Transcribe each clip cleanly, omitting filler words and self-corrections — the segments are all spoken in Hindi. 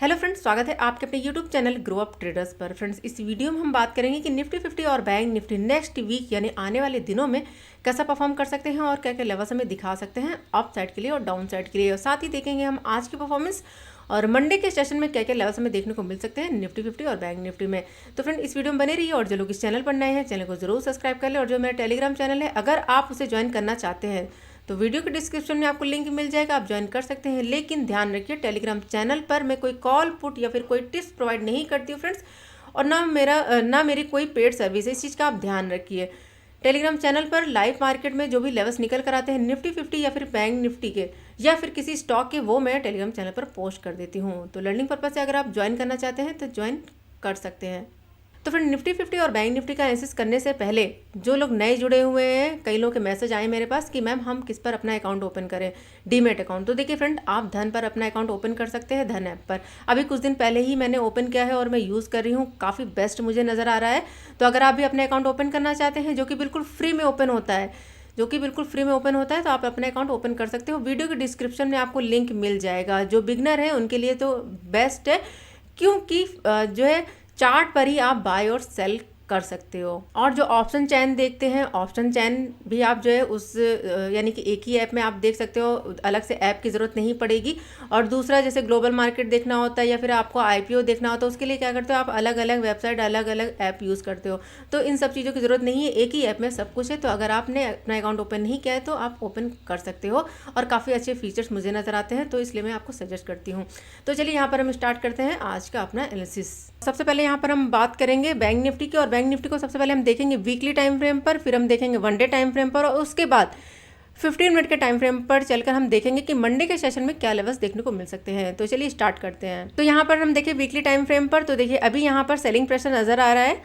हेलो फ्रेंड्स, स्वागत है आपके अपने YouTube channel grow up traders पर। फ्रेंड्स, इस वीडियो में हम बात करेंगे कि निफ्टी 50 और बैंक निफ्टी नेक्स्ट वीक यानी आने वाले दिनों में कैसा परफॉर्म कर सकते हैं और क्या क्या लेवल्स हमें दिखा सकते हैं अप साइड के लिए और डाउन साइड के लिए। और साथ ही देखेंगे हम आज की परफॉर्मेंस और मंडे के सेशन में क्या क्या लेवल्स हमें देखने को मिल सकते हैं निफ्टी 50 और बैंक निफ्टी में। तो फ्रेंड, इस वीडियो में बने रहिए और जो लोग इस चैनल पर नए हैं चैनल को जरूर सब्सक्राइब कर ले। और जो मेरा टेलीग्राम चैनल है, अगर आप उसे ज्वाइन करना चाहते हैं तो वीडियो के डिस्क्रिप्शन में आपको लिंक मिल जाएगा, आप ज्वाइन कर सकते हैं। लेकिन ध्यान रखिए, टेलीग्राम चैनल पर मैं कोई कॉल पुट या फिर कोई टिप्स प्रोवाइड नहीं करती हूँ फ्रेंड्स, और ना मेरी कोई पेड सर्विस है, इस चीज़ का आप ध्यान रखिए। टेलीग्राम चैनल पर लाइव मार्केट में जो भी लेवल्स निकल कर आते हैं निफ्टी 50 या फिर बैंक निफ्टी के या फिर किसी स्टॉक के, वो मैं टेलीग्राम चैनल पर पोस्ट कर देती हूँ। तो लर्निंग पर्पज से अगर आप ज्वाइन करना चाहते हैं तो ज्वाइन कर सकते हैं। तो फिर निफ्टी 50 और बैंक निफ्टी का एनालिसिस करने से पहले जो लोग नए जुड़े हुए हैं, कई लोगों के मैसेज आए मेरे पास कि मैम हम किस पर अपना अकाउंट ओपन करें, डीमेट अकाउंट। तो देखिए फ्रेंड, आप धन पर अपना अकाउंट ओपन कर सकते हैं, धन ऐप पर। अभी कुछ दिन पहले ही मैंने ओपन किया है और मैं यूज़ कर रही हूँ, काफ़ी बेस्ट मुझे नज़र आ रहा है। तो अगर आप भी अपने अकाउंट ओपन करना चाहते हैं जो कि बिल्कुल फ्री में ओपन होता है तो आप अपना अकाउंट ओपन कर सकते हो। वीडियो के डिस्क्रिप्शन में आपको लिंक मिल जाएगा। जो बिगनर है उनके लिए तो बेस्ट है, क्योंकि जो है चार्ट पर ही आप बाय और सेल कर सकते हो। और जो ऑप्शन चैन देखते हैं, ऑप्शन चैन भी आप जो है उस यानी कि एक ही ऐप में आप देख सकते हो, अलग से ऐप की ज़रूरत नहीं पड़ेगी। और दूसरा, जैसे ग्लोबल मार्केट देखना होता है या फिर आपको आईपीओ देखना होता है, उसके लिए क्या करते हो आप, अलग अलग वेबसाइट अलग अलग ऐप यूज़ करते हो। तो इन सब चीज़ों की ज़रूरत नहीं है, एक ही ऐप में सब कुछ है। तो अगर आपने अपना अकाउंट ओपन नहीं किया है तो आप ओपन कर सकते हो और काफ़ी अच्छे फीचर्स मुझे नज़र आते हैं, तो इसलिए मैं आपको सजेस्ट करती हूँ। तो चलिए यहाँ पर हम स्टार्ट करते हैं आज का अपना एनालिसिस। सबसे पहले यहाँ पर हम बात करेंगे बैंक निफ्टी की, और बैंक निफ्टी को सबसे पहले हम देखेंगे वीकली टाइम फ्रेम पर, फिर हम देखेंगे वन डे टाइम फ्रेम पर, और उसके बाद 15 मिनट के टाइम फ्रेम पर चलकर हम देखेंगे कि मंडे के सेशन में क्या लेवल्स देखने को मिल सकते हैं। तो चलिए स्टार्ट करते हैं। तो यहाँ पर हम देखें वीकली टाइम फ्रेम पर, तो देखिए अभी यहाँ पर सेलिंग प्रेशर नज़र आ रहा है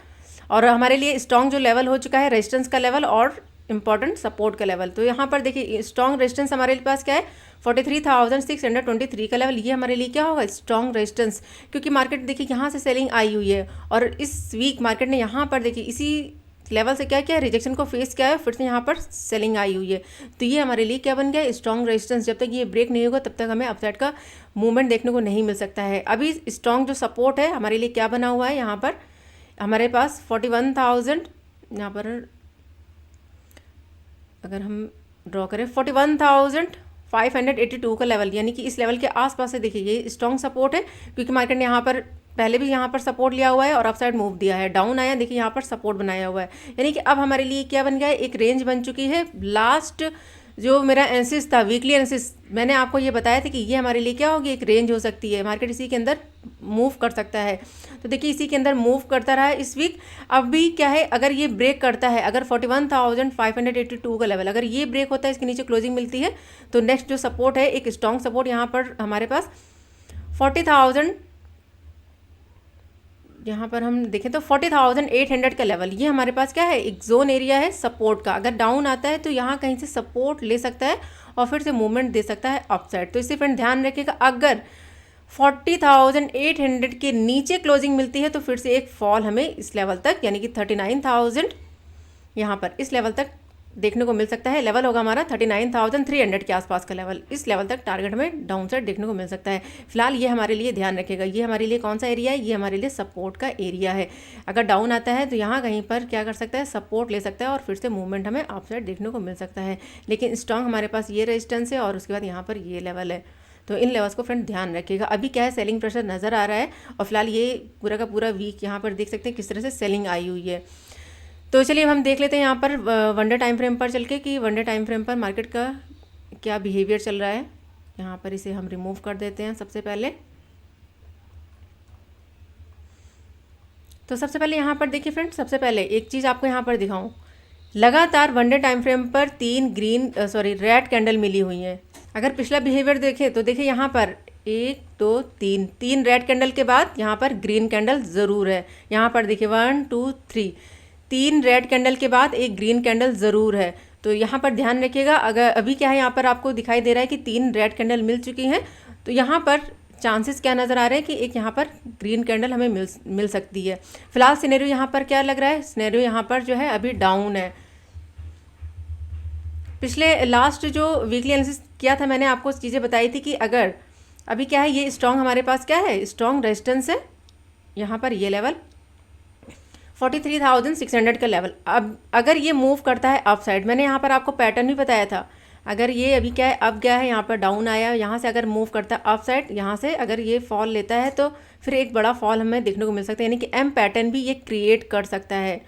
और हमारे लिए स्ट्रॉन्ग जो लेवल हो चुका है रेजिस्टेंस का लेवल और इंपॉर्टेंट सपोर्ट का लेवल। तो यहाँ पर देखिए स्ट्रॉन्ग रेजिस्टेंस हमारे पास क्या है, 43,623 का लेवल। ये हमारे लिए क्या होगा, स्ट्रॉन्ग रेजिस्टेंस, क्योंकि मार्केट देखिए यहाँ से सेलिंग आई हुई है और इस वीक मार्केट ने यहाँ पर देखिए इसी लेवल से क्या किया, रिजेक्शन को फेस किया है, फिर से यहाँ पर सेलिंग आई हुई है। तो ये हमारे लिए क्या बन गया, स्ट्रॉन्ग रेजिस्टेंस। जब तक ये ब्रेक नहीं होगा तब तक हमें अपसाइड का मूवमेंट देखने को नहीं मिल सकता है। अभी स्ट्रॉन्ग जो सपोर्ट है हमारे लिए क्या बना हुआ है, यहाँ पर हमारे पास 41,000, यहाँ पर अगर हम ड्रॉ करें 41,582 का लेवल, यानी कि इस लेवल के आसपास से देखिए ये स्ट्रॉन्ग सपोर्ट है, क्योंकि मार्केट ने यहाँ पर पहले भी यहाँ पर सपोर्ट लिया हुआ है और अपसाइड मूव दिया है, डाउन आया, देखिए यहाँ पर सपोर्ट बनाया हुआ है। यानी कि अब हमारे लिए क्या बन गया है, एक रेंज बन चुकी है। लास्ट जो मेरा एनालिसिस था, वीकली एनालिसिस, मैंने आपको ये बताया था कि ये हमारे लिए क्या होगी, एक रेंज हो सकती है, मार्केट इसी के अंदर मूव कर सकता है। तो देखिए इसी के अंदर मूव करता रहा है इस वीक। अब भी क्या है, अगर ये ब्रेक करता है, अगर 41,582 का लेवल अगर ये ब्रेक होता है, इसके नीचे क्लोजिंग मिलती है, तो नेक्स्ट जो सपोर्ट है, एक स्ट्रॉन्ग सपोर्ट यहाँ पर हमारे पास 40,000, यहाँ पर हम देखें तो 40,800 का लेवल, ये हमारे पास क्या है, एक जोन एरिया है सपोर्ट का। अगर डाउन आता है तो यहाँ कहीं से सपोर्ट ले सकता है और फिर से मूवमेंट दे सकता है अपसाइड। तो इससे फ्रेंड ध्यान रखिएगा, अगर 40,800 के नीचे क्लोजिंग मिलती है तो फिर से एक फॉल हमें इस लेवल तक, यानी कि 39,000 यहाँ पर इस लेवल तक देखने को मिल सकता है। लेवल होगा हमारा 39,300 के आसपास का लेवल, इस लेवल तक टारगेट में डाउन साइड देखने को मिल सकता है। फिलहाल ये हमारे लिए ध्यान रखेगा, ये हमारे लिए कौन सा एरिया है, ये हमारे लिए सपोर्ट का एरिया है। अगर डाउन आता है तो यहाँ कहीं पर क्या कर सकता है, सपोर्ट ले सकता है और फिर से मूवमेंट हमें अप साइड देखने को मिल सकता है। लेकिन स्ट्रॉन्ग हमारे पास ये रेजिस्टेंस है और उसके बाद यहाँ पर ये लेवल है। तो इन लेवल्स को फ्रेंड ध्यान रखिएगा। अभी क्या है, सेलिंग प्रेशर नज़र आ रहा है और फिलहाल ये पूरा का पूरा वीक यहाँ पर देख सकते हैं किस तरह से सेलिंग आई हुई है। तो चलिए हम देख लेते हैं यहाँ पर वन डे टाइम फ्रेम पर चल के कि वन डे टाइम फ्रेम पर मार्केट का क्या बिहेवियर चल रहा है। यहाँ पर इसे हम रिमूव कर देते हैं सबसे पहले। तो सबसे पहले यहाँ पर देखिए फ्रेंड, सबसे पहले एक चीज़ आपको यहाँ पर दिखाऊं, लगातार वन डे टाइम फ्रेम पर रेड कैंडल मिली हुई है। अगर पिछला बिहेवियर देखें तो देखिए यहाँ पर 1 2 3 रेड कैंडल के बाद यहाँ पर ग्रीन कैंडल ज़रूर है। यहाँ पर देखिए 1 2 3 3 रेड कैंडल के बाद एक ग्रीन कैंडल ज़रूर है। तो यहाँ पर ध्यान रखिएगा। अगर अभी क्या है, यहाँ पर आपको दिखाई दे रहा है कि 3 रेड कैंडल मिल चुकी हैं, तो यहाँ पर चांसेस क्या नज़र आ रहे हैं कि एक यहाँ पर ग्रीन कैंडल हमें मिल सकती है। फिलहाल सिनेरियो यहाँ पर क्या लग रहा है, सिनेरियो यहाँ पर जो है अभी डाउन है। पिछले लास्ट जो वीकली एनालिसिस किया था मैंने आपको चीज़ें बताई थी कि अगर अभी क्या है, ये स्ट्रॉन्ग हमारे पास क्या है, स्ट्रॉन्ग रेजिस्टेंस है यहाँ पर, ये लेवल 43,600 का लेवल। अब अगर ये मूव करता है अप साइड, मैंने यहाँ पर आपको पैटर्न भी बताया था, अगर ये अभी क्या है अप गया है, यहाँ पर डाउन आया, यहाँ से अगर मूव करता है अप साइड, यहाँ से अगर ये फॉल लेता है तो फिर एक बड़ा फॉल हमें देखने को मिल सकता है, यानी कि एम पैटर्न भी ये क्रिएट कर सकता है,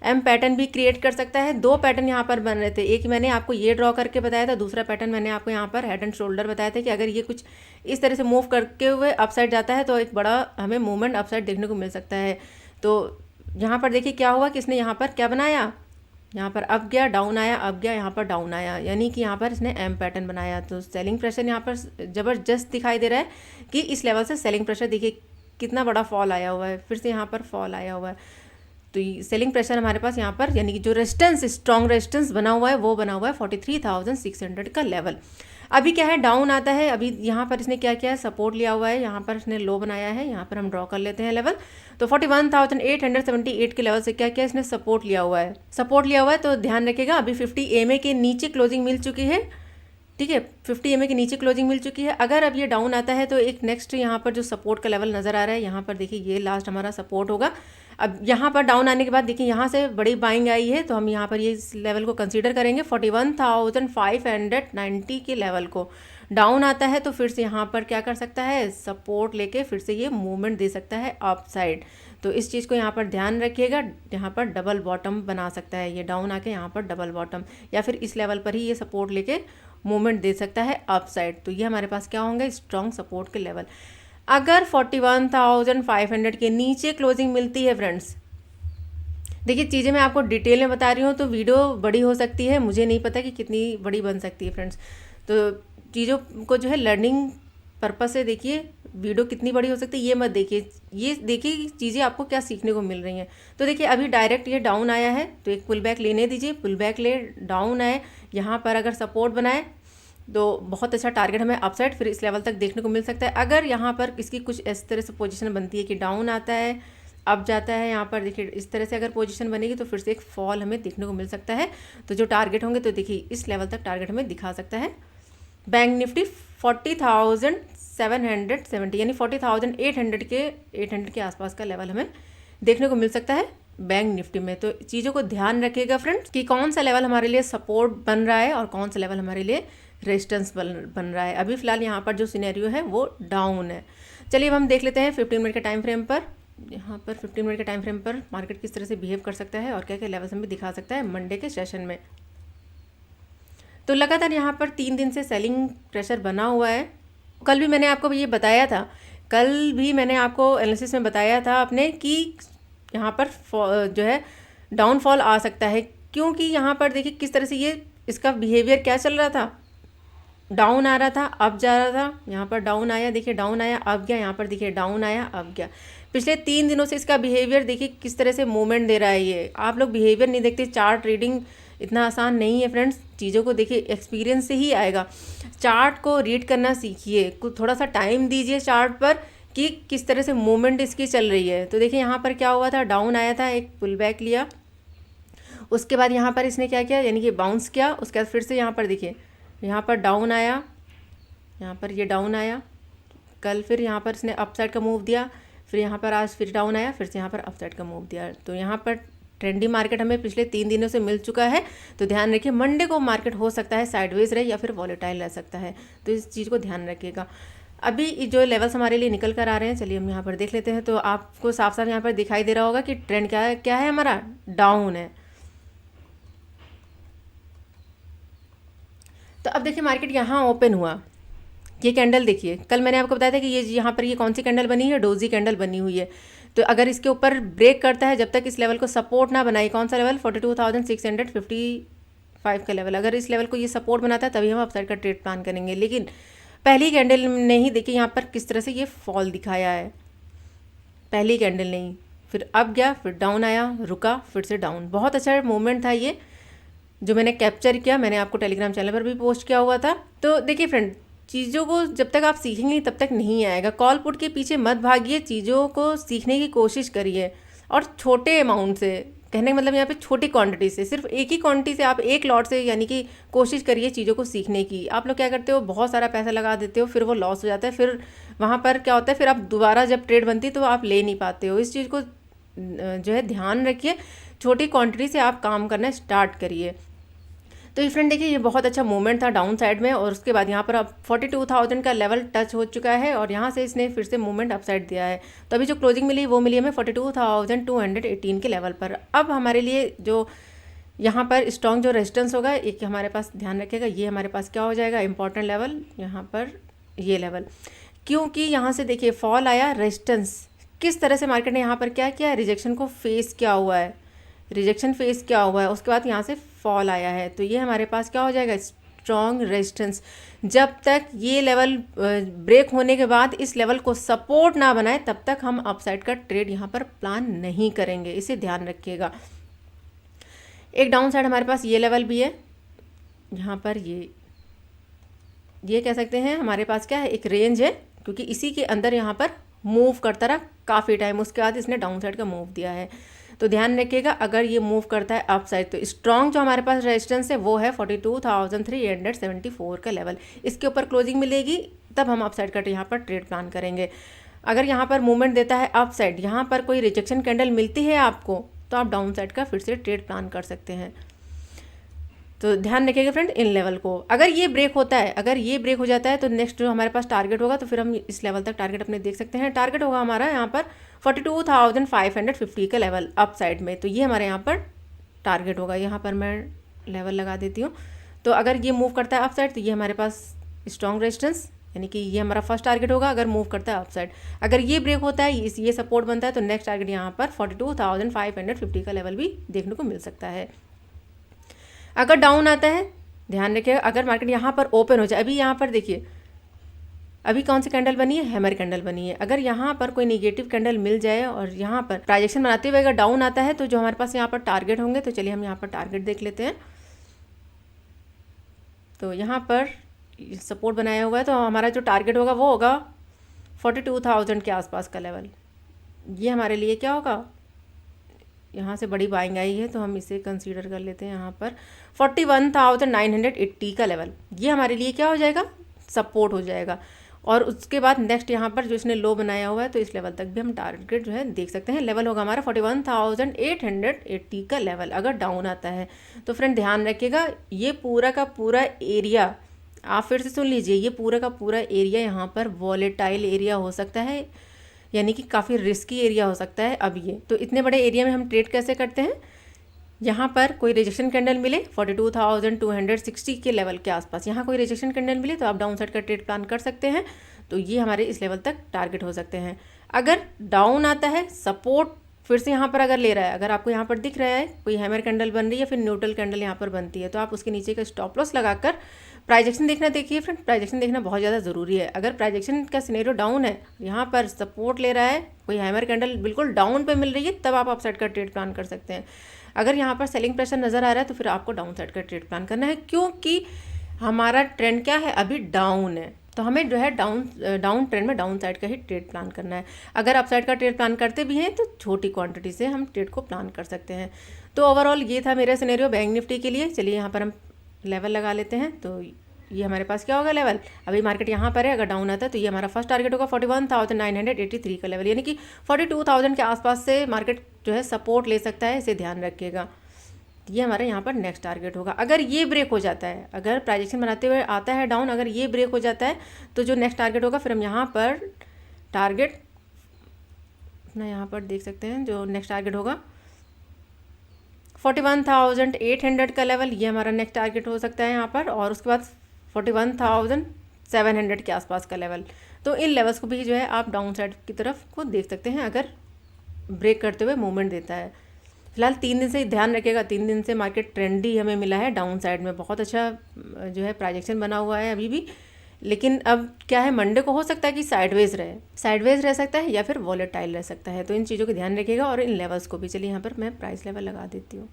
एम पैटर्न भी क्रिएट कर सकता है। दो पैटर्न यहाँ पर बन रहे थे, एक मैंने आपको ये ड्रॉ करके बताया था, दूसरा पैटर्न मैंने आपको यहाँ पर हेड एंड शोल्डर बताया था कि अगर ये कुछ इस तरह से मूव करके हुए अप साइड जाता है तो एक बड़ा हमें मूवमेंट अप साइड देखने को मिल सकता है। तो यहाँ पर देखिए क्या हुआ कि इसने यहाँ पर क्या बनाया, यहाँ पर अप गया डाउन आया, अप गया यहाँ पर डाउन आया, यानी कि यहाँ पर इसने एम पैटर्न बनाया। तो सेलिंग प्रेशर यहाँ पर ज़बरदस्त दिखाई दे रहा है कि इस लेवल से सेलिंग प्रेशर देखिए कितना बड़ा फॉल आया हुआ है, फिर से यहाँ पर फॉल आया हुआ है। तो सेलिंग प्रेशर हमारे पास यहाँ पर, यानी कि जो रेजिस्टेंस स्ट्रॉन्ग रेजिस्टेंस बना हुआ है वो बना हुआ है 43,600 का लेवल। अभी क्या है, डाउन आता है, अभी यहाँ पर इसने क्या किया है, सपोर्ट लिया हुआ है, यहाँ पर इसने लो बनाया है, यहाँ पर हम ड्रॉ कर लेते हैं लेवल। तो 41,878 के लेवल से क्या किया, इसने सपोर्ट लिया हुआ है, सपोर्ट लिया हुआ है। तो ध्यान रखिएगा अभी 50 EMA के नीचे क्लोजिंग मिल चुकी है, ठीक है, 50 EMA के नीचे क्लोजिंग मिल चुकी है। अगर अब ये डाउन आता है तो एक नेक्स्ट यहाँ पर जो सपोर्ट का लेवल नज़र आ रहा है, यहाँ पर देखिए ये लास्ट हमारा सपोर्ट होगा। अब यहाँ पर डाउन आने के बाद देखिए यहाँ से बड़ी बाइंग आई है, तो हम यहाँ पर ये इस लेवल को कंसीडर करेंगे 41,590 के लेवल को। डाउन आता है तो फिर से यहाँ पर क्या कर सकता है, सपोर्ट लेके फिर से ये मूवमेंट दे सकता है अप साइड। तो इस चीज़ को यहाँ पर ध्यान रखिएगा, यहाँ पर डबल बॉटम बना सकता है ये, डाउन आके यहाँ पर डबल बॉटम, या फिर इस लेवल पर ही ये सपोर्ट लेके मूवमेंट दे सकता है अप साइड। तो ये हमारे पास क्या होंगे, स्ट्रॉन्ग सपोर्ट के लेवल। अगर 41,500 के नीचे क्लोजिंग मिलती है फ्रेंड्स, देखिए चीज़ें मैं आपको डिटेल में बता रही हूँ तो वीडियो बड़ी हो सकती है, मुझे नहीं पता कि कितनी बड़ी बन सकती है फ्रेंड्स। तो चीज़ों को जो है लर्निंग पर्पस से देखिए, वीडियो कितनी बड़ी हो सकती है ये मत देखिए, ये देखिए कि चीज़ें आपको क्या सीखने को मिल रही हैं। तो देखिए अभी डायरेक्ट ये डाउन आया है तो एक पुल बैक लेने दीजिए, पुल बैक ले डाउन आए, यहाँ पर अगर सपोर्ट बनाए तो बहुत अच्छा टारगेट हमें अपसाइड फिर इस लेवल तक देखने को मिल सकता है। अगर यहाँ पर इसकी कुछ इस तरह से पोजीशन बनती है कि डाउन आता है अब जाता है, यहाँ पर देखिए इस तरह से अगर पोजीशन बनेगी तो फिर से एक फॉल हमें देखने को मिल सकता है। तो जो टारगेट होंगे तो देखिए इस लेवल तक टारगेट हमें दिखा सकता है। बैंक निफ्टी 40,770 यानी 40,800 के आसपास का लेवल हमें देखने को मिल सकता है बैंक निफ्टी में। तो चीज़ों को ध्यान रखिएगा फ्रेंड्स कि कौन सा लेवल हमारे लिए सपोर्ट बन रहा है और कौन सा लेवल हमारे लिए रेजिस्टेंस बन रहा है। अभी फ़िलहाल यहाँ पर जो सिनेरियो है वो डाउन है। चलिए अब हम देख लेते हैं 15 मिनट के टाइम फ्रेम पर, यहाँ पर 15 मिनट के टाइम फ्रेम पर मार्केट किस तरह से बिहेव कर सकता है और क्या क्या लेवल्स हमें दिखा सकता है मंडे के सेशन में। तो लगातार यहाँ पर 3 दिन से सेलिंग प्रेशर बना हुआ है। कल भी मैंने आपको ये बताया था, कल भी मैंने आपको एनालिसिस में बताया था अपने कि यहाँ पर जो है डाउनफॉल आ सकता है, क्योंकि यहाँ पर देखिए किस तरह से ये इसका बिहेवियर क्या चल रहा था, डाउन आ रहा था अब जा रहा था, यहाँ पर डाउन आया देखिए डाउन आया अब गया, यहाँ पर देखिए डाउन आया अब गया। पिछले 3 दिनों से इसका बिहेवियर देखिए किस तरह से मूवमेंट दे रहा है। ये आप लोग बिहेवियर नहीं देखते, चार्ट रीडिंग इतना आसान नहीं है फ्रेंड्स, चीज़ों को देखिए एक्सपीरियंस से ही आएगा। चार्ट को रीड करना सीखिए, कुछ थोड़ा सा टाइम दीजिए चार्ट पर कि किस तरह से मूवमेंट इसकी चल रही है। तो देखिए यहाँ पर क्या हुआ था, डाउन आया था, एक पुल बैक लिया, उसके बाद यहाँ पर इसने क्या किया यानी कि बाउंस किया, उसके बाद फिर से यहाँ पर देखिए यहाँ पर डाउन आया, यहाँ पर ये डाउन आया, कल फिर यहाँ पर इसने अपसाइड का मूव दिया, फिर यहाँ पर आज फिर डाउन आया, फिर से यहाँ पर अपसाइड का मूव दिया। तो यहाँ पर ट्रेंडी मार्केट हमें पिछले 3 दिनों से मिल चुका है। तो ध्यान रखिए मंडे को मार्केट हो सकता है साइडवेज रहे या फिर वॉलेटाइल रह सकता है, तो इस चीज़ को ध्यान रखिएगा। अभी जो लेवल्स हमारे लिए निकल कर आ रहे हैं, चलिए हम यहाँ पर देख लेते हैं। तो आपको साफ साफ यहाँ पर दिखाई दे रहा होगा कि ट्रेंड क्या है हमारा, डाउन है। तो अब देखिए मार्केट यहाँ ओपन हुआ, ये कैंडल देखिए, कल मैंने आपको बताया था कि ये यहाँ पर ये कौन सी कैंडल बनी है, डोजी कैंडल बनी हुई है। तो अगर इसके ऊपर ब्रेक करता है, जब तक इस लेवल को सपोर्ट ना बनाए, कौन सा लेवल 42,655 का लेवल, अगर इस लेवल को ये सपोर्ट बनाता है तभी हम अपसाइड का ट्रेड प्लान करेंगे। लेकिन पहली कैंडल ने ही देखिए यहाँ पर किस तरह से ये फॉल दिखाया है, पहली कैंडल ने ही, फिर अब गया, फिर डाउन आया, रुका, फिर से डाउन। बहुत अच्छा मूवमेंट था ये जो मैंने कैप्चर किया, मैंने आपको टेलीग्राम चैनल पर भी पोस्ट किया हुआ था। तो देखिए फ्रेंड, चीज़ों को जब तक आप सीखेंगे तब तक नहीं आएगा। कॉल पुट के पीछे मत भागिए, चीज़ों को सीखने की कोशिश करिए और छोटे अमाउंट से, कहने का मतलब यहाँ पे छोटी क्वांटिटी से, सिर्फ एक ही क्वांटिटी से, आप एक लॉट से यानी कि कोशिश करिए चीज़ों को सीखने की। आप लोग क्या करते हो, बहुत सारा पैसा लगा देते हो, फिर वो लॉस हो जाता है, फिर वहाँ पर क्या होता है, फिर आप दोबारा जब ट्रेड बनती है तो आप ले नहीं पाते हो। इस चीज़ को जो है ध्यान रखिए, छोटी क्वांटिटी से आप काम करना स्टार्ट करिए। तो ये फ्रेंड देखिए, ये बहुत अच्छा मूवमेंट था डाउन साइड में, और उसके बाद यहाँ पर अब 42,000 का लेवल टच हो चुका है, और यहाँ से इसने फिर से मूवमेंट अपसाइड दिया है। तो अभी जो क्लोजिंग मिली वो मिली हमें 42,218 के लेवल पर। अब हमारे लिए जो यहाँ पर स्ट्रॉन्ग जो रेजिस्टेंस होगा, एक हमारे पास ध्यान रखिएगा, ये हमारे पास क्या हो जाएगा, इंपॉर्टेंट लेवल यहाँ पर ये लेवल, क्योंकि यहाँ से देखिए फॉल आया, रेजिस्टेंस किस तरह से मार्केट ने यहाँ पर क्या किया, रिजेक्शन को फेस किया हुआ है, रिजेक्शन फेस क्या हुआ है, उसके बाद यहाँ से फॉल आया है। तो ये हमारे पास क्या हो जाएगा, स्ट्रॉन्ग रेजिस्टेंस। जब तक ये लेवल ब्रेक होने के बाद इस लेवल को सपोर्ट ना बनाए, तब तक हम अपसाइड का ट्रेड यहाँ पर प्लान नहीं करेंगे, इसे ध्यान रखिएगा। एक डाउन साइड हमारे पास ये लेवल भी है, यहाँ पर ये कह सकते हैं हमारे पास क्या है, एक रेंज है, क्योंकि इसी के अंदर यहाँ पर मूव करता रहा काफ़ी टाइम, उसके बाद इसने डाउन साइड का मूव दिया है। तो ध्यान रखिएगा, अगर ये मूव करता है अप साइड, तो स्ट्रॉन्ग जो हमारे पास रेजिस्टेंस है वो है 42,374 का लेवल। इसके ऊपर क्लोजिंग मिलेगी तब हम अप साइड का यहाँ पर ट्रेड प्लान करेंगे। अगर यहाँ पर मूवमेंट देता है अप साइड, यहाँ पर कोई रिजेक्शन कैंडल मिलती है आपको, तो आप डाउन साइड का फिर से ट्रेड प्लान कर सकते हैं। तो ध्यान रखिएगा फ्रेंड इन लेवल को। अगर ये ब्रेक होता है, अगर ये ब्रेक हो जाता है, तो नेक्स्ट जो हमारे पास टारगेट होगा, तो फिर हम इस लेवल तक टारगेट अपने देख सकते हैं। टारगेट होगा हमारा यहाँ पर 42,550 का लेवल अप साइड में। तो ये हमारे यहाँ पर टारगेट होगा। यहाँ पर मैं लेवल लगा देती हूँ। तो अगर ये मूव करता है अप साइड, तो ये हमारे पास स्ट्रॉन्ग रेजिस्टेंस, यानी कि ये हमारा फर्स्ट टारगेट होगा अगर मूव करता है अप साइड। अगर ये ब्रेक होता है, ये सपोर्ट बनता है, तो नेक्स्ट टारगेट यहाँ पर 42,550 का लेवल भी देखने को मिल सकता है। अगर डाउन आता है, ध्यान रखिएगा, अगर मार्केट यहाँ पर ओपन हो जाए, अभी यहाँ पर देखिए अभी कौन सी कैंडल बनी है, हैमर कैंडल बनी है। अगर यहाँ पर कोई नेगेटिव कैंडल मिल जाए और यहाँ पर ट्रांजैक्शन बनाते हुए अगर डाउन आता है, तो जो हमारे पास यहाँ पर टारगेट होंगे, तो चलिए हम यहाँ पर टारगेट देख लेते हैं। तो यहाँ पर सपोर्ट बनाया हुआ है, तो हमारा जो टारगेट होगा वो होगा 42,000 के आसपास का लेवल। ये हमारे लिए क्या होगा, यहाँ से बड़ी बाइंग आई है, तो हम इसे कंसीडर कर लेते हैं। यहाँ पर 41,980 का लेवल, ये हमारे लिए क्या हो जाएगा, सपोर्ट हो जाएगा। और उसके बाद नेक्स्ट यहाँ पर जो इसने लो बनाया हुआ है, तो इस लेवल तक भी हम टारगेट जो है देख सकते हैं। लेवल होगा हमारा 41,880 का लेवल अगर डाउन आता है। तो फ्रेंड ध्यान रखिएगा, ये पूरा का पूरा एरिया, आप फिर से सुन लीजिए, ये पूरा का पूरा एरिया यहाँ पर वॉलेटाइल एरिया हो सकता है, यानी कि काफ़ी रिस्की एरिया हो सकता है। अब ये तो इतने बड़े एरिया में हम ट्रेड कैसे करते हैं, यहाँ पर कोई रिजेक्शन कैंडल मिले 42,260 के लेवल के आसपास, यहाँ कोई रिजेक्शन कैंडल मिले तो आप डाउन साइड का ट्रेड प्लान कर सकते हैं। तो ये हमारे इस लेवल तक टारगेट हो सकते हैं। अगर डाउन आता है, सपोर्ट फिर से यहाँ पर अगर ले रहा है, अगर आपको यहाँ पर दिख रहा है कोई हैमर कैंडल बन रही है, फिर न्यूट्रल कैंडल यहाँ पर बनती है, तो आप उसके नीचे का स्टॉप लॉस लगाकर प्राइजेक्शन देखना। देखिए फ्रेंड, प्राइजेक्शन देखना बहुत ज़्यादा ज़रूरी है। अगर प्राइजेक्शन का सिनेरियो डाउन है, यहाँ पर सपोर्ट ले रहा है, कोई हैमर कैंडल बिल्कुल डाउन पे मिल रही है, तब आप अप साइड का ट्रेड प्लान कर सकते हैं। अगर यहाँ पर सेलिंग प्रेशर नज़र आ रहा है, तो फिर आपको डाउन साइड का ट्रेड प्लान करना है, क्योंकि हमारा ट्रेंड क्या है, अभी डाउन है। तो हमें जो है डाउन ट्रेंड में डाउन साइड का ही ट्रेड प्लान करना है। अगर अप साइड का ट्रेड प्लान करते भी हैं, तो छोटी क्वांटिटी से हम ट्रेड को प्लान कर सकते हैं। तो ओवरऑल ये था मेरा सिनेरियो बैंक निफ्टी के लिए। चलिए यहाँ पर हम लेवल लगा लेते हैं। तो ये हमारे पास क्या होगा लेवल, अभी मार्केट यहाँ पर है, अगर डाउन आता है तो ये हमारा फर्स्ट टारगेट होगा 41,983 का लेवल, यानी कि 42,000 के आसपास से मार्केट जो है सपोर्ट ले सकता है, इसे ध्यान रखिएगा। ये हमारा यहाँ पर नेक्स्ट टारगेट होगा। अगर ये ब्रेक हो जाता है, अगर प्राइजेक्शन बनाते हुए आता है डाउन, अगर ये ब्रेक हो जाता है, तो जो नेक्स्ट टारगेट होगा, फिर हम यहाँ पर टारगेट अपना यहाँ पर देख सकते हैं। जो नेक्स्ट टारगेट होगा 41,800 का लेवल, ये हमारा नेक्स्ट टारगेट हो सकता है यहाँ पर, और उसके बाद 41,700 के आसपास का लेवल। तो इन लेवल्स को भी जो है आप डाउन साइड की तरफ को देख सकते हैं, अगर ब्रेक करते हुए मूवमेंट देता है। फिलहाल 3 दिन से ध्यान रखिएगा, 3 दिन से मार्केट ट्रेंडी हमें मिला है डाउन साइड में, बहुत अच्छा जो है प्राइजेक्शन बना हुआ है अभी भी। लेकिन अब क्या है, मंडे को हो सकता है कि साइडवेज रह सकता है, या फिर वॉलेटाइल रह सकता है। तो इन चीज़ों को ध्यान रखिएगा, और इन लेवल्स को भी। चलिए यहाँ पर मैं प्राइस लेवल लगा देती हूँ।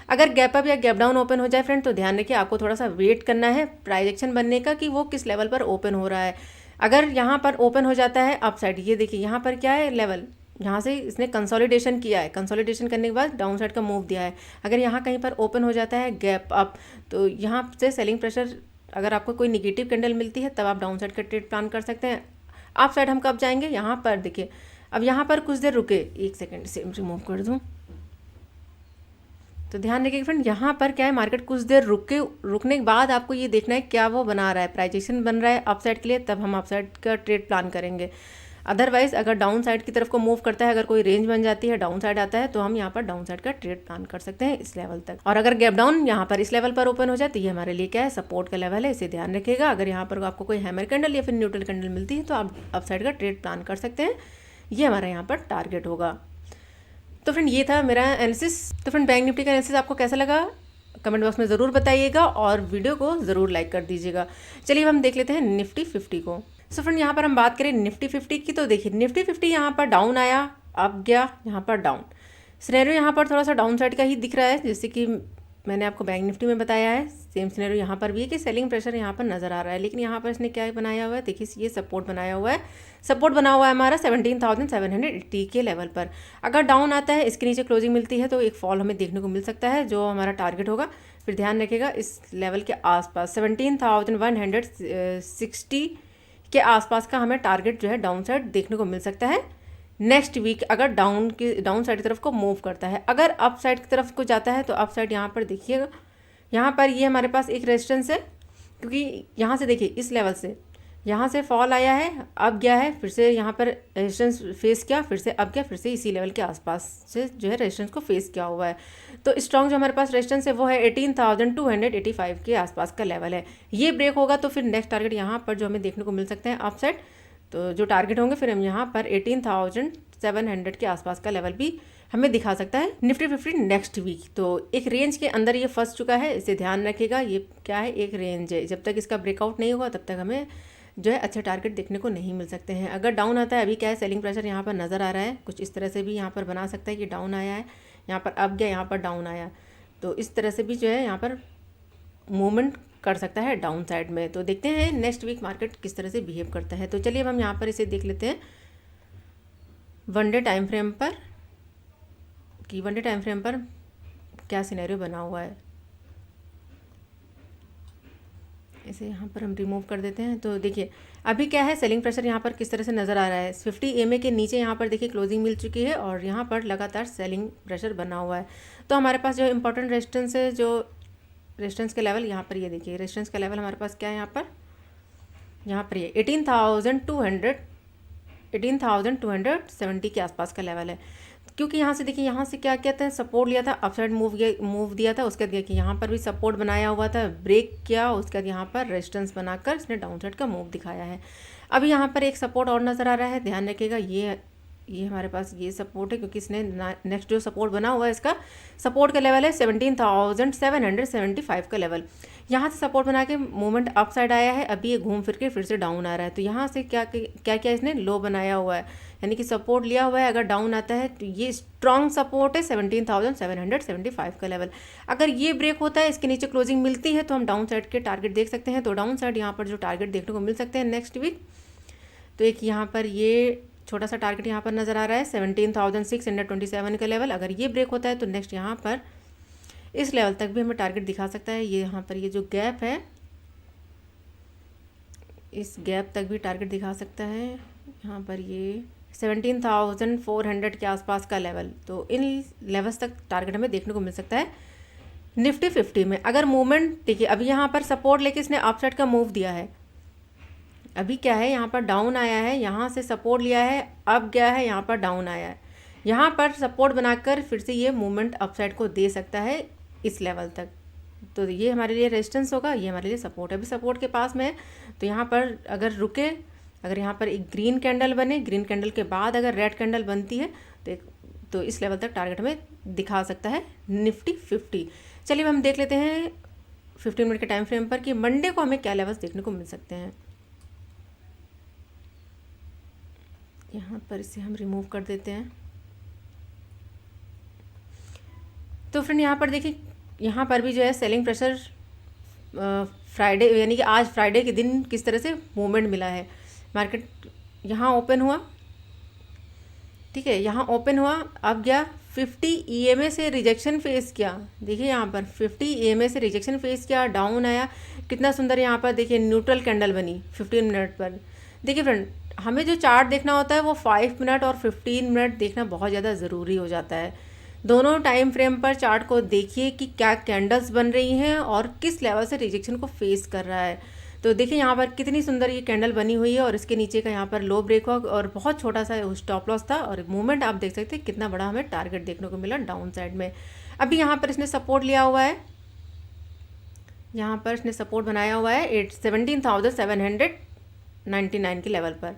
अगर गैप अप या गैप डाउन ओपन हो जाए फ्रेंड, तो ध्यान रखिए आपको थोड़ा सा वेट करना है प्राइजेक्शन बनने का, कि वो किस लेवल पर ओपन हो रहा है। अगर यहाँ पर ओपन हो जाता है अप साइड, ये देखिए यहाँ पर क्या है लेवल, यहाँ से इसने कंसोलिडेशन किया है, कंसोलिडेशन करने के बाद डाउन साइड का मूव दिया है। अगर यहाँ कहीं पर ओपन हो जाता है गैप अप, तो यहाँ से सेलिंग प्रेशर, अगर आपको कोई निगेटिव कैंडल मिलती है तब आप डाउन साइड का ट्रेड प्लान कर सकते हैं। अप साइड हम कब जाएंगे, यहाँ पर देखिए, अब यहाँ पर कुछ देर रुके, एक सेकेंड से रिमूव कर दूँ, तो ध्यान रखिए फ्रेंड, यहाँ पर क्या है, मार्केट कुछ देर रुकने के बाद आपको ये देखना है क्या वो बना रहा है, प्राइजेशन बन रहा है अप साइड के लिए, तब हम अप साइड का ट्रेड प्लान करेंगे। अदरवाइज अगर डाउन साइड की तरफ को मूव करता है, अगर कोई रेंज बन जाती है, डाउन साइड आता है, तो हम यहाँ पर डाउन साइड का ट्रेड प्लान कर सकते हैं इस लेवल तक। और अगर गैप डाउन यहाँ पर इस लेवल पर ओपन हो जाए तो ये हमारे लिए क्या है, सपोर्ट का लेवल है, इसे ध्यान रखिएगा। अगर यहाँ पर आपको कोई हैमर कैंडल या फिर न्यूट्रल कैंडल मिलती है तो आप अप साइड का ट्रेड प्लान कर सकते हैं, ये हमारा यहाँ पर टारगेट होगा। तो फ्रेंड ये था मेरा एनालिसिस। तो फ्रेंड बैंक निफ्टी का एनालिसिस आपको कैसा लगा कमेंट बॉक्स में ज़रूर बताइएगा और वीडियो को ज़रूर लाइक कर दीजिएगा। चलिए अब हम देख लेते हैं निफ्टी 50 को। सो फ्रेंड यहाँ पर हम बात करें निफ्टी 50 की, तो देखिए निफ्टी 50 यहाँ पर डाउन आया, अप गया, यहाँ पर डाउन। सिनेरियो यहाँ पर थोड़ा सा डाउन साइड का ही दिख रहा है, जैसे कि मैंने आपको बैंक निफ्टी में बताया है। सेम सिनेरियो यहाँ पर भी है कि सेलिंग प्रेशर यहाँ पर नज़र आ रहा है, लेकिन यहाँ पर इसने क्या बनाया हुआ है, देखिए ये सपोर्ट बनाया हुआ है, सपोर्ट बना हुआ है हमारा 17,780 के लेवल पर। अगर डाउन आता है, इसके नीचे क्लोजिंग मिलती है, तो एक फॉल हमें देखने को मिल सकता है, जो हमारा टारगेट होगा। फिर ध्यान रखिएगा इस लेवल के आसपास 17,160 के आसपास का हमें टारगेट जो है डाउन साइड देखने को मिल सकता है नेक्स्ट वीक, अगर डाउन साइड की तरफ को मूव करता है। अगर अप साइड की तरफ को जाता है तो अप साइड यहाँ पर देखिएगा, यहाँ पर ये हमारे पास एक रेजिस्टेंस है, क्योंकि यहाँ से देखिए इस लेवल से यहाँ से फॉल आया है, अब गया है, फिर से यहाँ पर रेजिस्टेंस फेस किया, फिर से अब गया, फिर से इसी लेवल के आसपास से जो है रेजिस्टेंस को फेस किया हुआ है। तो स्ट्रॉन्ग जो हमारे पास रेजिस्टेंस है वो है 18,285 के आसपास का लेवल है। ये ब्रेक होगा तो फिर नेक्स्ट टारगेट यहाँ पर जो हमें देखने को मिल सकते हैं अप साइड, तो जो टारगेट होंगे फिर हम यहाँ पर 18,700 के आसपास का लेवल भी हमें दिखा सकता है निफ्टी 50 नेक्स्ट वीक। तो एक रेंज के अंदर ये फंस चुका है, इसे ध्यान रखिएगा। ये क्या है, एक रेंज है, जब तक इसका ब्रेकआउट नहीं होगा तब तक हमें जो है अच्छे टारगेट देखने को नहीं मिल सकते हैं। अगर डाउन आता है, अभी क्या है सेलिंग प्रेशर यहाँ पर नज़र आ रहा है, कुछ इस तरह से भी यहाँ पर बना सकता है कि डाउन आया है, यहाँ पर अप गया, यहाँ पर डाउन आया, तो इस तरह से भी जो है यहाँ पर मूवमेंट कर सकता है डाउन साइड में। तो देखते हैं नेक्स्ट वीक मार्केट किस तरह से बिहेव करता है। तो चलिए अब हम यहाँ पर इसे देख लेते हैं वन डे टाइम फ्रेम पर, कि वन डे टाइम फ्रेम पर क्या सिनेरियो बना हुआ है। इसे यहाँ पर हम रिमूव कर देते हैं। तो देखिए अभी क्या है, सेलिंग प्रेशर यहाँ पर किस तरह से नज़र आ रहा है, 50 EMA के नीचे यहाँ पर देखिए क्लोजिंग मिल चुकी है और यहाँ पर लगातार सेलिंग प्रेशर बना हुआ है। तो हमारे पास जो इंपॉर्टेंट रेजिस्टेंस है, जो रेजिस्टेंस के लेवल यहाँ पर, ये देखिए रेजिस्टेंस का लेवल हमारे पास क्या है, यहाँ पर ये 18,270 के आसपास का लेवल है। क्योंकि यहाँ से देखिए, यहाँ से क्या कहते हैं, सपोर्ट लिया था, अपसाइड मूव दिया था, उसके बाद देखिए यहाँ पर भी सपोर्ट बनाया हुआ था, ब्रेक किया, उसके बाद यहाँ पर रेजिस्टेंस बनाकर इसने डाउन साइड का मूव दिखाया है। अभी यहाँ पर एक सपोर्ट और नज़र आ रहा है, ध्यान रखिएगा, ये हमारे पास ये सपोर्ट है, क्योंकि इसने नेक्स्ट जो सपोर्ट बना हुआ है, इसका सपोर्ट का लेवल है 17,775 का लेवल। यहाँ से सपोर्ट बना के मूवमेंट अप साइड आया है, अभी ये घूम फिर के फिर से डाउन आ रहा है। तो यहाँ से क्या इसने लो बनाया हुआ है, यानी कि सपोर्ट लिया हुआ है। अगर डाउन आता है तो ये स्ट्रॉन्ग सपोर्ट है 17,775 का लेवल। अगर ये ब्रेक होता है, इसके नीचे क्लोजिंग मिलती है, तो हम डाउन साइड के टारगेट देख सकते हैं। तो डाउन साइड यहाँ पर जो टारगेट देखने को मिल सकते हैं नेक्स्ट वीक, तो एक यहाँ पर ये छोटा सा टारगेट यहाँ पर नज़र आ रहा है 17,627 का लेवल। अगर ये ब्रेक होता है तो नेक्स्ट यहाँ पर इस लेवल तक भी हमें टारगेट दिखा सकता है। ये यहाँ पर ये जो गैप है, इस गैप तक भी टारगेट दिखा सकता है। यहाँ पर ये 17,400 के आसपास का लेवल, तो इन लेवल्स तक टारगेट हमें देखने को मिल सकता है निफ्टी 50 में। अगर मूवमेंट देखिए, अभी यहाँ पर सपोर्ट लेके इसने अपसाइड का मूव दिया है, अभी क्या है यहाँ पर डाउन आया है, यहाँ से सपोर्ट लिया है, अब गया है, यहाँ पर डाउन आया है, यहाँ पर सपोर्ट बनाकर फिर से ये मूवमेंट अपसाइड को दे सकता है इस लेवल तक। तो ये हमारे लिए रेजिस्टेंस होगा, ये हमारे लिए सपोर्ट है। अभी सपोर्ट के पास में है, तो यहाँ पर अगर रुके, अगर यहाँ पर एक ग्रीन कैंडल बने, ग्रीन कैंडल के बाद अगर रेड कैंडल बनती है तो इस लेवल तक टारगेट हमें दिखा सकता है निफ्टी 50। चलिए हम देख लेते हैं 15 मिनट के टाइम फ्रेम पर कि मंडे को हमें क्या लेवल्स देखने को मिल सकते हैं। यहाँ पर इसे हम रिमूव कर देते हैं। तो फ्रेंड यहाँ पर देखिए, यहाँ पर भी जो है सेलिंग प्रेशर फ्राइडे, यानी कि आज फ्राइडे के दिन किस तरह से मूवमेंट मिला है। मार्केट यहाँ ओपन हुआ, ठीक है, यहाँ ओपन हुआ, अब गया 50 EMA से रिजेक्शन फेस किया। देखिए यहाँ पर 50 EMA से रिजेक्शन फेस किया, डाउन आया, कितना सुंदर यहाँ पर देखिए न्यूट्रल कैंडल बनी 15 मिनट पर। देखिए फ्रेंड, हमें जो चार्ट देखना होता है वो 5 मिनट और 15 मिनट देखना बहुत ज़्यादा ज़रूरी हो जाता है। दोनों टाइम फ्रेम पर चार्ट को देखिए कि क्या कैंडल्स बन रही हैं और किस लेवल से रिजेक्शन को फेस कर रहा है। तो देखिए यहाँ पर कितनी सुंदर ये कैंडल बनी हुई है और इसके नीचे का यहाँ पर लो ब्रेक हुआ और बहुत छोटा सा स्टॉप लॉस था और मूवमेंट आप देख सकते हैं कितना बड़ा हमें टारगेट देखने को मिला डाउन साइड में। अभी यहाँ पर इसने सपोर्ट लिया हुआ है, यहाँ पर इसने सपोर्ट बनाया हुआ है 17,799 के लेवल पर,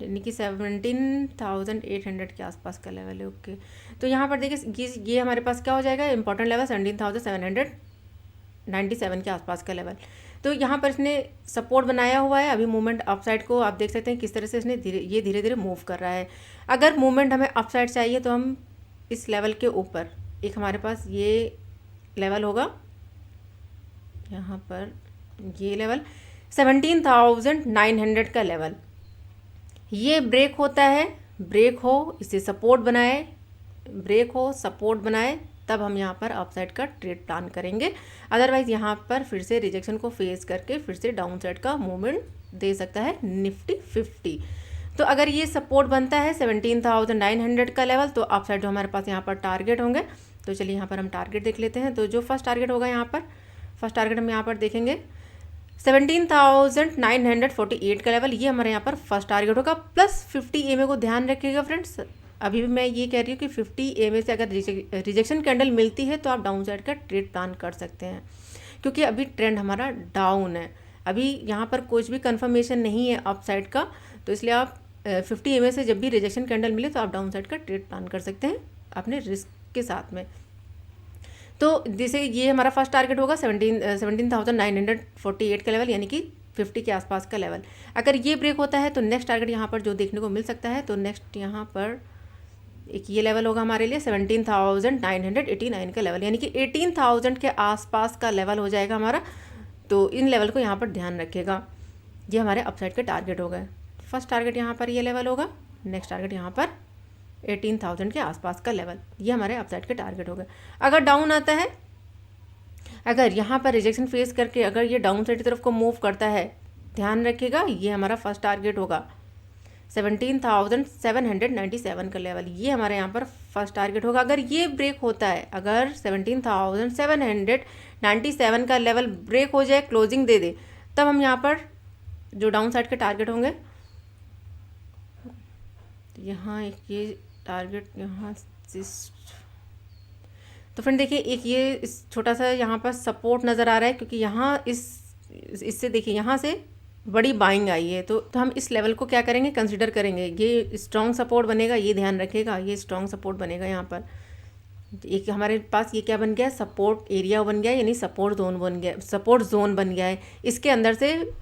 यानी कि 17,800 के आसपास का लेवल है। ओके, तो यहाँ पर देखिए ये हमारे पास क्या हो जाएगा, इंपॉर्टेंट लेवल 17,797 के आसपास का लेवल। तो यहाँ पर इसने सपोर्ट बनाया हुआ है। अभी मूवमेंट अपसाइड को आप देख सकते हैं किस तरह से इसने धीरे धीरे मूव कर रहा है। अगर मूवमेंट हमें अपसाइड चाहिए तो हम इस लेवल के ऊपर एक हमारे पास ये लेवल होगा, यहाँ पर ये लेवल 17,900 का लेवल, ये ब्रेक होता है, ब्रेक हो, इसे सपोर्ट बनाए, ब्रेक हो, सपोर्ट बनाए, तब हम यहाँ पर अपसाइड का ट्रेड प्लान करेंगे। अदरवाइज़ यहाँ पर फिर से रिजेक्शन को फेस करके फिर से डाउन साइड का मूवमेंट दे सकता है निफ्टी 50। तो अगर ये सपोर्ट बनता है 17,900 का लेवल, तो अपसाइड जो हमारे पास यहाँ पर टारगेट होंगे। तो चलिए यहाँ पर हम टारगेट देख लेते हैं। तो जो फर्स्ट टारगेट होगा यहाँ पर, फर्स्ट टारगेट हम यहाँ पर देखेंगे 17,948 का लेवल, ये हमारे यहाँ पर फर्स्ट टारगेट होगा। प्लस 50 EMA को ध्यान रखिएगा फ्रेंड्स। अभी भी मैं ये कह रही हूँ कि 50 EMA से अगर रिजेक्शन कैंडल मिलती है तो आप डाउन साइड का ट्रेड प्लान कर सकते हैं, क्योंकि अभी ट्रेंड हमारा डाउन है, अभी यहाँ पर कुछ भी कंफर्मेशन नहीं है अप साइड का। तो इसलिए आप 50 EMA से जब भी रिजेक्शन कैंडल मिले तो आप डाउन साइड का ट्रेड प्लान कर सकते हैं अपने रिस्क के साथ में। तो जैसे ये हमारा फर्स्ट टारगेट होगा 17,948 का लेवल, यानी कि 50 के आसपास का लेवल। अगर ये ब्रेक होता है तो नेक्स्ट टारगेट यहाँ पर जो देखने को मिल सकता है, तो नेक्स्ट यहाँ पर एक ये लेवल होगा हमारे लिए 17,989 का लेवल, यानी कि 18,000 के आसपास का लेवल हो जाएगा हमारा। तो इन लेवल को यहाँ पर ध्यान रखिएगा, ये हमारे अपसाइड के टारगेट हो गए। फर्स्ट टारगेट यहाँ पर ये लेवल होगा, नेक्स्ट टारगेट यहाँ पर 18,000 के आसपास का लेवल, ये हमारे अपसाइड के टारगेट हो गए। अगर डाउन आता है, अगर यहाँ पर रिजेक्शन फेस करके अगर ये डाउन साइड की तरफ को मूव करता है, ध्यान रखिएगा ये हमारा फर्स्ट टारगेट होगा 17,797 का लेवल, ये हमारे यहाँ पर फर्स्ट टारगेट होगा। अगर ये ब्रेक होता है, अगर 17,797 का लेवल ब्रेक हो जाए, क्लोजिंग दे दे, तब हम यहाँ पर जो डाउन साइड के टारगेट होंगे, यहाँ एक ये टारगेट यहाँ से, तो फ्रेंड देखिए एक ये इस छोटा सा यहाँ पर सपोर्ट नज़र आ रहा है, क्योंकि यहाँ इससे देखिए यहाँ से बड़ी बाइंग आई है। तो हम इस लेवल को क्या करेंगे, कंसीडर करेंगे, ये स्ट्रॉन्ग सपोर्ट बनेगा, ये ध्यान रखिएगा, ये स्ट्रॉन्ग सपोर्ट बनेगा। यहाँ पर एक हमारे पास ये क्या बन गया, सपोर्ट एरिया बन गया, यानी सपोर्ट जोन बन गया, सपोर्ट जोन बन गया है। इसके अंदर से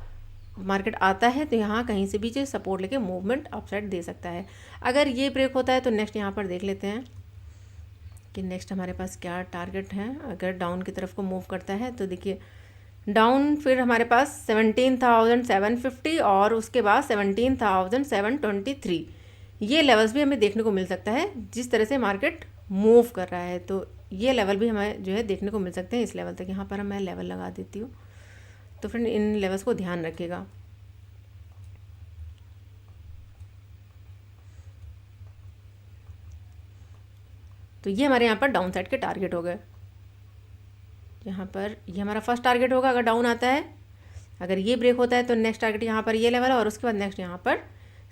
मार्केट आता है तो यहाँ कहीं से भी जो सपोर्ट लेके मूवमेंट अपसाइड दे सकता है। अगर ये ब्रेक होता है तो नेक्स्ट यहाँ पर देख लेते हैं कि नेक्स्ट हमारे पास क्या टारगेट है। अगर डाउन की तरफ को मूव करता है तो देखिए डाउन फिर हमारे पास 17,750 और उसके बाद 17,723, ये लेवल्स भी हमें देखने को मिल सकता है जिस तरह से मार्केट मूव कर रहा है। तो ये लेवल भी हमें जो है देखने को मिल सकते हैं इस लेवल तक। यहाँ पर मैं लेवल लगा देती हूँ, तो फ्रेंड इन लेवल्स को ध्यान रखिएगा। तो ये हमारे यहाँ पर डाउन साइड के टारगेट हो गए। यहाँ पर ये हमारा फर्स्ट टारगेट होगा अगर डाउन आता है। अगर ये ब्रेक होता है तो नेक्स्ट टारगेट यहाँ पर ये लेवल है और उसके बाद नेक्स्ट यहाँ पर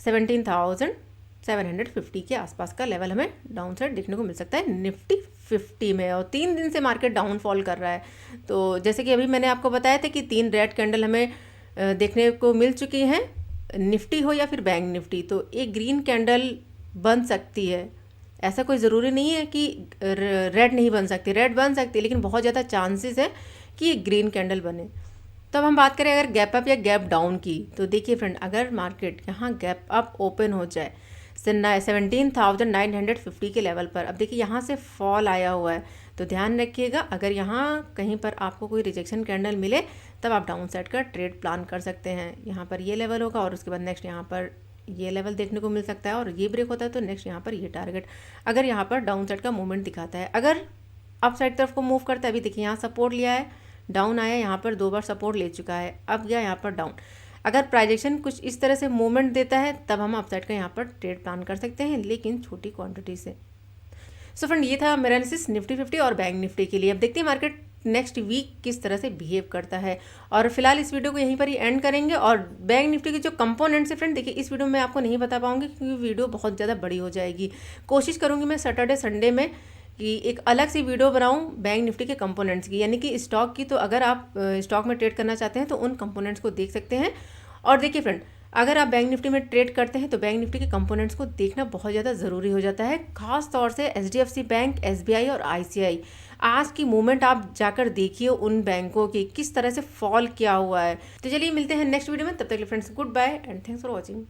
17,750 के आसपास का लेवल हमें डाउन साइड देखने को मिल सकता है निफ्टी 50 में। और 3 दिन से मार्केट डाउनफॉल कर रहा है। तो जैसे कि अभी मैंने आपको बताया था कि 3 रेड कैंडल हमें देखने को मिल चुकी हैं, निफ्टी हो या फिर बैंक निफ्टी। तो एक ग्रीन कैंडल बन सकती है, ऐसा कोई ज़रूरी नहीं है कि रेड नहीं बन सकती, रेड बन सकती है, लेकिन बहुत ज़्यादा चांसेस है कि ग्रीन कैंडल बने। तो अब हम बात करें अगर गैप अप या गैप डाउन की, तो देखिए फ्रेंड अगर मार्केट यहाँ गैप अप ओपन हो जाए 17,950 के लेवल पर, अब देखिए यहाँ से फॉल आया हुआ है, तो ध्यान रखिएगा अगर यहाँ कहीं पर आपको कोई रिजेक्शन कैंडल मिले तब आप डाउन साइड का ट्रेड प्लान कर सकते हैं। यहाँ पर ये लेवल होगा और उसके बाद नेक्स्ट यहाँ पर ये लेवल देखने को मिल सकता है, और ये ब्रेक होता है तो नेक्स्ट यहाँ पर ये टारगेट अगर यहाँ पर डाउन साइड का मूवमेंट दिखाता है। अगर अप साइड तरफ को मूव करता है, अभी देखिए यहाँ सपोर्ट लिया है, डाउन आया, यहाँ पर 2 बार सपोर्ट ले चुका है, अब गया यहाँ पर डाउन। अगर प्राइजेक्शन कुछ इस तरह से मूवमेंट देता है तब हम अपसाइड का यहाँ पर ट्रेड प्लान कर सकते हैं, लेकिन छोटी क्वांटिटी से। सो फ्रेंड, ये था मेरा एनालिसिस निफ्टी 50 और बैंक निफ्टी के लिए। अब देखते हैं मार्केट नेक्स्ट वीक किस तरह से बिहेव करता है, और फिलहाल इस वीडियो को यहीं पर ही एंड करेंगे। और बैंक निफ्टी के जो कंपोनेंट्स है फ्रेंड, देखिए इस वीडियो में आपको नहीं बता पाऊंगी क्योंकि वीडियो बहुत ज़्यादा बड़ी हो जाएगी। कोशिश करूँगी मैं सैटरडे संडे में कि एक अलग सी वीडियो बनाऊं बैंक निफ्टी के कंपोनेंट्स की, यानी कि स्टॉक की। तो अगर आप स्टॉक में ट्रेड करना चाहते हैं तो उन कंपोनेंट्स को देख सकते हैं। और देखिए फ्रेंड, अगर आप बैंक निफ्टी में ट्रेड करते हैं तो बैंक निफ्टी के कंपोनेंट्स को देखना बहुत ज़्यादा ज़रूरी हो जाता है, खास तौर से HDFC बैंक, SBI और ICI। आज की मूवमेंट आप जाकर देखिए उन बैंकों की किस तरह से फॉल किया हुआ है। तो चलिए मिलते हैं नेक्स्ट वीडियो में, तब तक के लिए friends good bye and thanks for watching.